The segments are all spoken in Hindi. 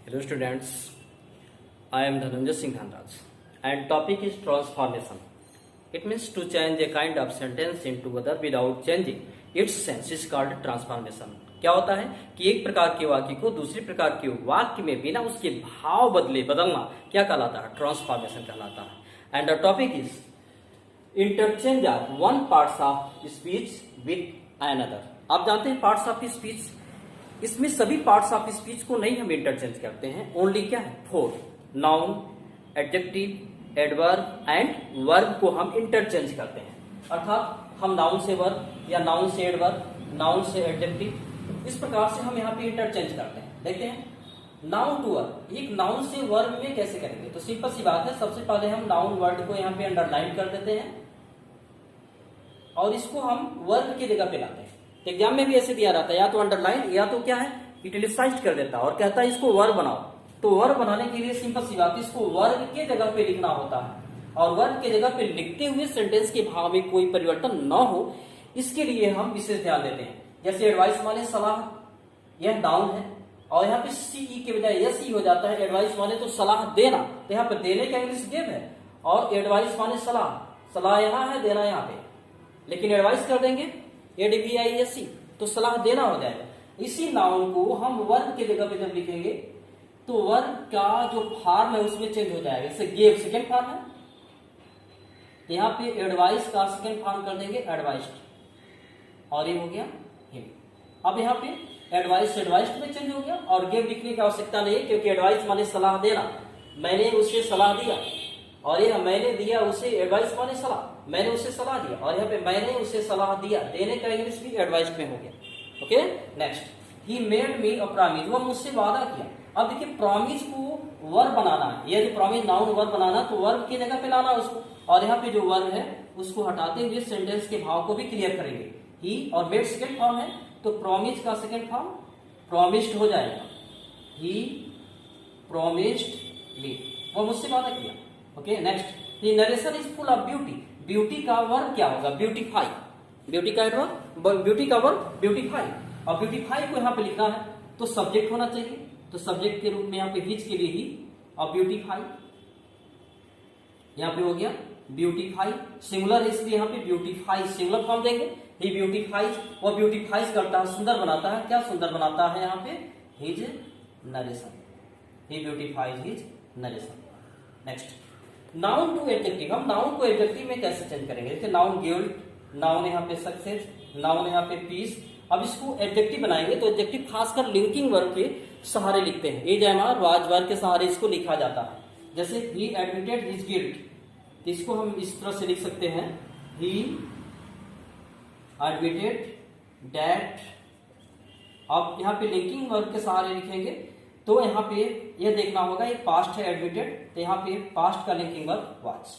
Hello students, I am Dhananjay Singh Dhanraj and topic is transformation. It means to change a kind of sentence into other without changing its sense is called transformation. क्या होता है कि एक प्रकार के वाक्य को दूसरे प्रकार के वाक्य में बिना उसके भाव बदलना क्या कहलाता है? ट्रांसफॉर्मेशन कहलाता है. And the topic is interchange of one parts of speech with another. आप जानते हैं पार्ट्स ऑफ स्पीच, इसमें सभी पार्ट्स ऑफ स्पीच को नहीं हम इंटरचेंज करते हैं. ओनली क्या है? Four: noun, adjective, adverb and verb को हम इंटरचेंज करते हैं. अर्थात हम नाउन से वर्ब या नाउन से एडवर्ब, नाउन से एडजेक्टिव, इस प्रकार से हम यहाँ पे इंटरचेंज करते हैं. देखते हैं नाउन टू वर्ब. एक नाउन से वर्ब में कैसे करेंगे? तो सिंपल सी बात है. सबसे पहले हम नाउन वर्ड को यहाँ पे अंडरलाइन कर देते हैं और इसको हम वर्ब की जगह पे लाते हैं. एग्जाम में भी ऐसे दिया रहता है, या तो अंडरलाइन या तो क्या है इटैलिसाइज्ड कर देता है और कहता है इसको वर्ब बनाओ. तो वर्ब बनाने के लिए सिंपल सी बात है, इसको वर्ब के जगह पे लिखना होता है और वर्ब के जगह पे लिखते हुए सेंटेंस के भाव में कोई परिवर्तन न हो, इसके लिए हम विशेष ध्यान देते हैं. जैसे एडवाइस माने सलाह, यह नाउन है और यहाँ पे सीई के बजाय यस ही हो जाता है. एडवाइस माने तो सलाह देना, तो यहाँ पे देने का इंग्लिश गिव है और एडवाइस माने सलाह, सलाह यहाँ है, देना यहाँ पे. लेकिन एडवाइस कर देंगे एडवीआईएससी तो सलाह देना हो जाएगा. इसी नाउन को हम वर्ब के जगह पे जब लिखेंगे तो वर्ब का जो फॉर्म है उसमें चेंज हो जाएगा. जैसे गिव सेकेंड फॉर्म है, यहाँ पे एडवाइस का सेकेंड फॉर्म कर देंगे एडवाइस्ड और ये हो गया हिम. अब यहाँ पे एडवाइस एडवाइस्ड में चेंज हो गया और गिव लिखने की आवश्यकता नहीं है क्योंकि एडवाइस माने सलाह देना. मैंने उसे सलाह दिया और यह मैंने दिया उसे, एडवाइस माने सलाह, मैंने उसे सलाह दिया और यहाँ पे मैंने उसे सलाह दिया, देने का इंग्लिश भी एडवाइस में हो गया. Okay next, he made me a promise. वह मुझसे वादा किया. अब देखिए प्रॉमिस को वर्ब बनाना है. यह जो प्रॉमिस नाउन वर्ब बनाना तो वर्ब की जगह पे लाना उसको, और यहाँ पे जो वर्ब है उसको हटाते हुए सेंटेंस के भाव को भी क्लियर करेंगे. ही और मेड सेकेंड फॉर्म है तो प्रॉमिस का सेकेंड फॉर्म प्रॉमिस्ड हो जाएगा. ही प्रॉमिस्ड मी, वह मुझसे वादा किया. Okay next, the narration is full of beauty. Beauty का वर्ब क्या होगा? ब्यूटीफाई. ब्यूटी का एडवर्ब, ब्यूटी का वर्ब ब्यूटीफाई. और ब्यूटीफाई को यहाँ पे लिखना है तो सब्जेक्ट होना चाहिए, तो सब्जेक्ट के रूप में यहाँ पे हिज के लिए ही और ब्यूटीफाई यहाँ पे हो गया ब्यूटीफाई. सिंगुलर इसलिए यहाँ पे ब्यूटीफाई सिंगुलर फॉर्म देंगे. ही ब्यूटीफाइज, वो ब्यूटीफाइज करता है, सुंदर बनाता है. क्या सुंदर बनाता है? यहाँ पे his narration. He beautifies his narration. Next, noun to adjective. हम नाउन को एडजेक्टिव में कैसे चेंज करेंगे? जैसे नाउन गिल्ड, नाउन यहाँ पे सक्सेस, नाउन यहाँ पे पीस. अब इसको एडजेक्टिव बनाएंगे तो एडजेक्टिव खासकर लिंकिंग वर्ब के सहारे लिखते हैं. As am are was were के सहारे इसको लिखा जाता है. जैसे ही एडमिटेड हिज गिल्ट, तो इसको हम इस तरह से लिख सकते हैं, ही एडमिटेड दैट. अब यहाँ पे लिंकिंग वर्ब के सहारे लिखेंगे तो यहाँ पे ये देखना होगा ये पास्ट है एडमिटेड, तो यहाँ पे पास्ट का linking verb was.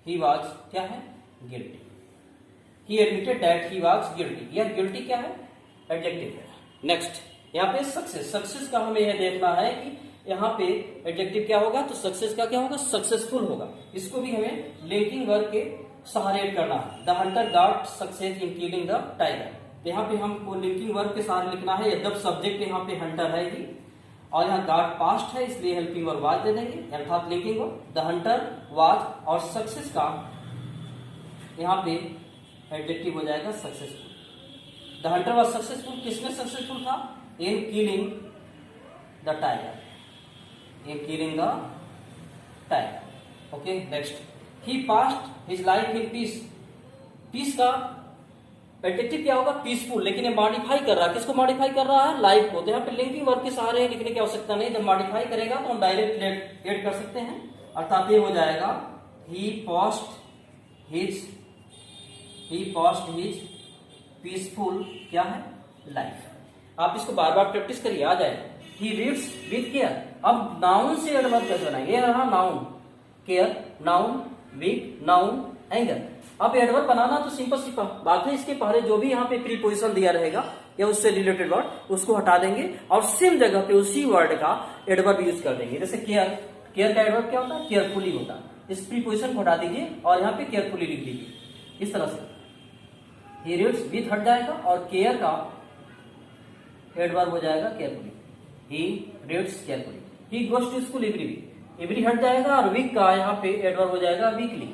He was क्या है? Guilty. He admitted that he was guilty. यह गिल्टी क्या है? एडजेक्टिव है. नेक्स्ट, यहाँ पे सक्सेस. सक्सेस का हमें यह देखना है कि यहाँ पे एडजेक्टिव क्या होगा तो सक्सेस का क्या होगा? सक्सेसफुल होगा. इसको भी हमें लिंकिंग वर्ब के सहारे करना है. The Hunter got success in killing the tiger. यहाँ पे हमको लिंकिंग वर्ब के सहारे लिखना है. जब सब्जेक्ट यहाँ पे हंटर है ही और यहाँ गॉट पास्ट है इसलिए हेल्पिंग वर्ब वाज दे देंगे, अर्थात linking verb. The hunter was और सक्सेस का यहाँ पे एडजेक्टिव हो जाएगा successful. The hunter was successful. किसमें सक्सेसफुल था? In killing the tiger. In killing the tiger. Okay next, he passed his life in peace. Peace का एडजेक्टिव क्या होगा? पीसफुल. लेकिन ये मॉडिफाई कर रहा है. किसको मॉडिफाई कर रहा है? लाइफ को. तो यहाँ पे लिंकिंग वर्ब के सहारे लिखने की आवश्यकता नहीं. जब मॉडिफाई करेगा तो हम डायरेक्ट ऐड कर सकते हैं. अर्थात ये हो जाएगा ही पास्ट हिज पीसफुल क्या है? लाइफ. आप इसको बार बार प्रैक्टिस करिए, आ जाएगा. He reads with care. अब नाउन से एडवर्ब कैसे बनाएंगे? ये रहा noun care, noun with, noun anger. अब एडवर्ब बनाना तो सिंपल सी बात है. इसके पहले जो भी यहाँ पे प्रीपोजिशन दिया रहेगा या उससे रिलेटेड वर्ड उसको हटा देंगे और सेम जगह पे उसी वर्ड का एडवर्ब यूज कर देंगे. जैसे केयर, केयर का एडवर्ब क्या होता है? केयरफुली होता है. इस प्रीपोजिशन को हटा दीजिए और यहाँ पे केयरफुली लिख दीजिए. इस तरह से ही रीड्स विथ हट जाएगा और केयर का एडवर्ब हो जाएगा carefully. He reads carefully. He goes to school every week, every हट जाएगा और वीक का यहाँ पे एडवर्ब हो जाएगा वीकली,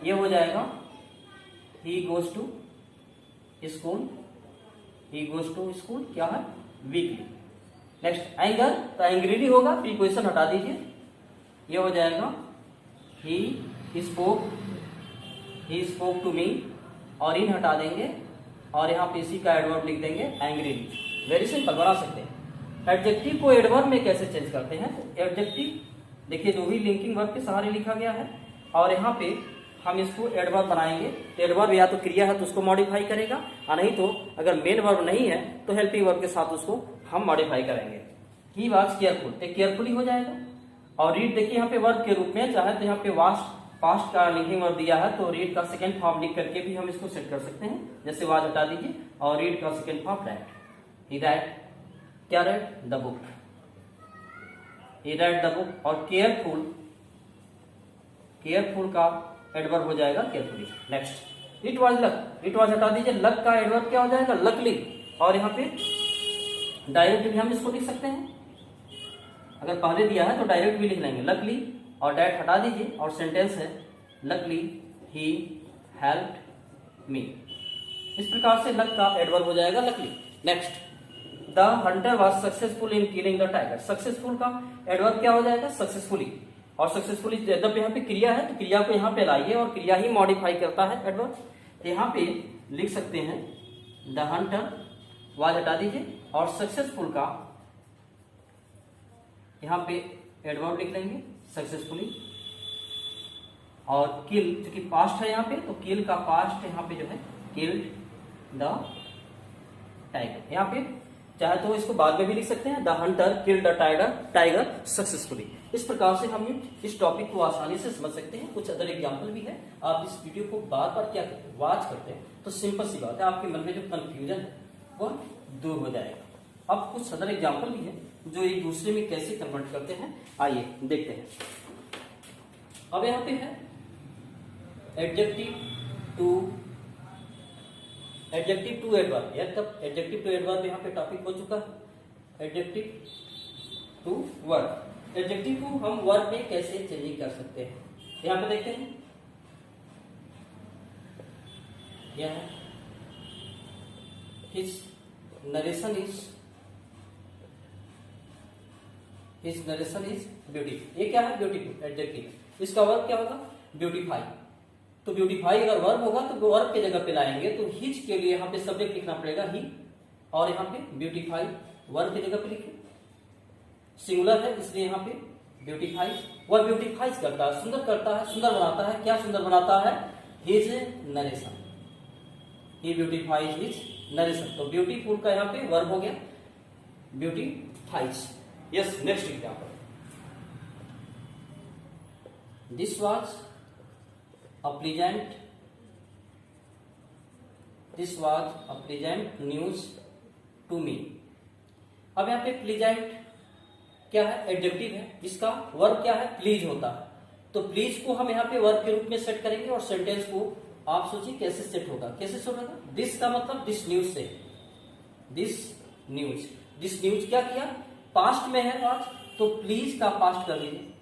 ये हो जाएगा he goes to school, he goes to school क्या है वीकली। नेक्स्ट एंगर, तो एंग्रीली होगा, प्रीपोजिशन हटा दीजिए, ये हो जाएगा ही स्पोक टू मी, और इन हटा देंगे और यहाँ पे इसी का एडवर्ब लिख देंगे एंग्रीली। वेरी सिंपल, बना सकते हैं। एडजेक्टिव को एडवर्ब में कैसे चेंज करते हैं, तो एडजेक्टिव देखिए जो भी लिंकिंग वर्ब के सहारे लिखा गया है, और यहाँ पे हम इसको एडवर्ब बनाएंगे। तो एडवर्ब या तो क्रिया है तो उसको मॉडिफाई करेगा, और नहीं तो अगर मेन वर्ब नहीं है तो हेल्पिंग वर्ब के साथ उसको हम मॉडिफाई करेंगे। ही वाज केयरफुल, तो केयरफुली हो जाएगा। और रीड देखिए यहाँ पे वर्ब के रूप में, चाहे तो यहाँ पे पास्ट का लिंकिंग वर्ब दिया है तो रीड का सेकंड फॉर्म लिख करके भी हम इसको सेट कर सकते हैं। जैसे वाज हटा दीजिए और रीड का सेकंड फॉर्म रैट, ही रैट, क्या rat the book, he rat the book. और केयरफुल, केयरफुल का एडवर्ब हो जाएगा carefully. Next it was luck, it was हटा दीजिए, लक का एडवर्ब क्या हो जाएगा लकली। और यहाँ पे डायरेक्ट भी हम इसको लिख सकते हैं, अगर पहले दिया है तो डायरेक्ट भी लिख लेंगे लकली, और डैट हटा दीजिए और सेंटेंस है लकली ही हेल्प्ड मी। इस प्रकार से लक का एडवर्ब हो जाएगा luckily. Next the hunter was successful in killing the tiger, successful का एडवर्ब क्या हो जाएगा सक्सेसफुली। और सक्सेसफुली जब यहाँ पे क्रिया है तो क्रिया को यहाँ पे लाइए और क्रिया ही मॉडिफाई करता है एडवर्ब। तो यहाँ पे लिख सकते हैं द हंटर वाज हटा दीजिए और सक्सेसफुल का यहाँ पे एडवर्ब लिख लेंगे सक्सेसफुली। और किल जो कि पास्ट है यहाँ पे, तो किल का पास्ट यहाँ पे जो है किल्ड द टाइगर। यहाँ पे चाहे तो इसको बाद में भी लिख सकते हैं the Hunter killed the tiger successfully. इस प्रकार से हम इस टॉपिक को आसानी से समझ सकते हैं। कुछ अदर एग्जाम्पल भी है, आप इस वीडियो को बार बार क्या करते हैं वॉच करते हैं तो सिंपल सी बात है आपके मन में जो कंफ्यूजन है वो दूर हो जाएगा। अब कुछ अदर एग्जाम्पल भी है जो एक दूसरे में कैसे कन्वर्ट करते हैं, आइए देखते हैं। अब यहाँ पे है एडजेक्टिव टू एडवर्ब, यार तब एडजेक्टिव टू एडवर्ब यहाँ पे टॉपिक हो चुका है। एडजेक्टिव टू वर्ब, एडजेक्टिव को हम वर्ब में कैसे चेंजिंग कर सकते हैं, यहाँ पे देखते हैं। क्या है हिज नरेशन इज ब्यूटीफुल, ये क्या है ब्यूटीफुल एडजेक्टिव। इसका वर्ब क्या होगा ब्यूटीफाई। तो ब्यूटीफाई अगर वर्ब होगा तो वर्ब के जगह पे लाएंगे तो हिज के लिए यहाँ पे सब्जेक्ट लिखना पड़ेगा ही, और यहाँ पे ब्यूटीफाई वर्ब की जगह पे लिखे। सिंगुलर है इसलिए यहाँ पे ब्यूटीफाई, वह ब्यूटीफाइज करता है, सुंदर करता है, सुंदर बनाता है। क्या सुंदर बनाता है his narration, he beautifies his narration. तो ब्यूटीफुल का यहाँ पे वर्ब हो गया beautifies. Yes, next example, this was a pleasant news to me। अब यहाँ पे प्लीजेंट क्या है एडजेक्टिव है, जिसका वर्ब क्या है प्लीज होता है। तो प्लीज को हम यहाँ पे वर्ब के रूप में सेट करेंगे और सेंटेंस को आप सोचिए कैसे सेट होगा, कैसे सेट होगा। दिस का मतलब दिस न्यूज से, दिस न्यूज क्या किया पास्ट में है आज, तो प्लीज का पास्ट कर लीजिए।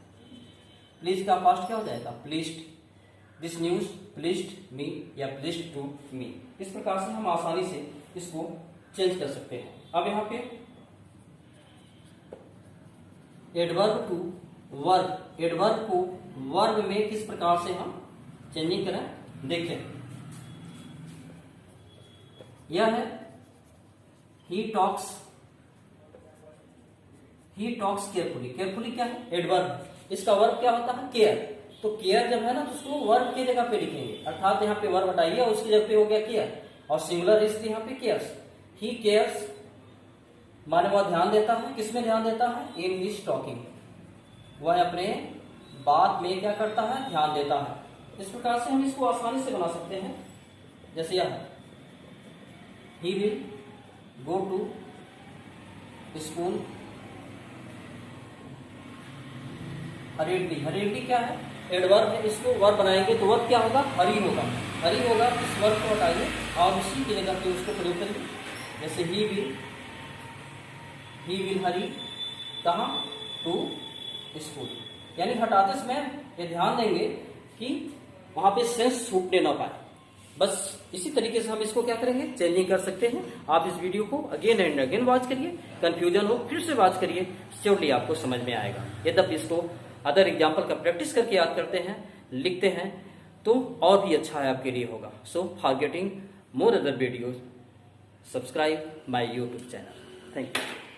प्लीज का पास्ट क्या हो जाएगा प्लीज्ड, दिस न्यूज प्लीज्ड मी या प्लीज्ड टू मी। इस प्रकार से हम आसानी से इसको चेंज कर सकते हैं। अब यहाँ पे एडवर्ब टू वर्ब, एडवर्ब को वर्ब में किस प्रकार से हम चेंजिंग करें देखते हैं। यह है ही टॉक्स केयरफुली, केयरफुली क्या है एडवर्ब, इसका वर्ब क्या होता है केयर। तो केयर जब है ना तो उसको वर्ब की जगह पे लिखेंगे, अर्थात यहाँ पे वर्ब हटाइए और उसकी जगह पे हो गया केयर, और सिंगुलर इसलिए यहाँ पे केयर्स। ही केयर्स माने वह ध्यान देता है, किसमें ध्यान देता है इन हिज टॉकिंग, वह अपने बात में क्या करता है ध्यान देता है। इस प्रकार से हम इसको आसानी से बना सकते हैं। जैसे यह he will go to school hurriedly, hurriedly क्या है एडवर्ब है, इसको वर्ब बनाएंगे तो वर्ब क्या होगा हरी होगा, हरी होगा। इस वर्ब को हटाइए और उसी की जगह पे उसको प्रयोग करिए। जैसे ही विल हरी कहाँ टू स्कूल, यानी हटाते समय ये ध्यान देंगे कि वहां पे सेंस छूटने ना पाए। बस इसी तरीके से हम इसको क्या करेंगे, चेंजिंग कर सकते हैं। आप इस वीडियो को अगेन एंड अगेन वॉच करिए, कंफ्यूजन हो फिर से वॉच करिए, श्योरली आपको समझ में आएगा। यद्यपि इसको अदर एग्जाम्पल का प्रैक्टिस करके याद करते हैं, लिखते हैं तो और भी अच्छा है आपके लिए होगा। So for getting more other videos, subscribe my YouTube channel. Thank you.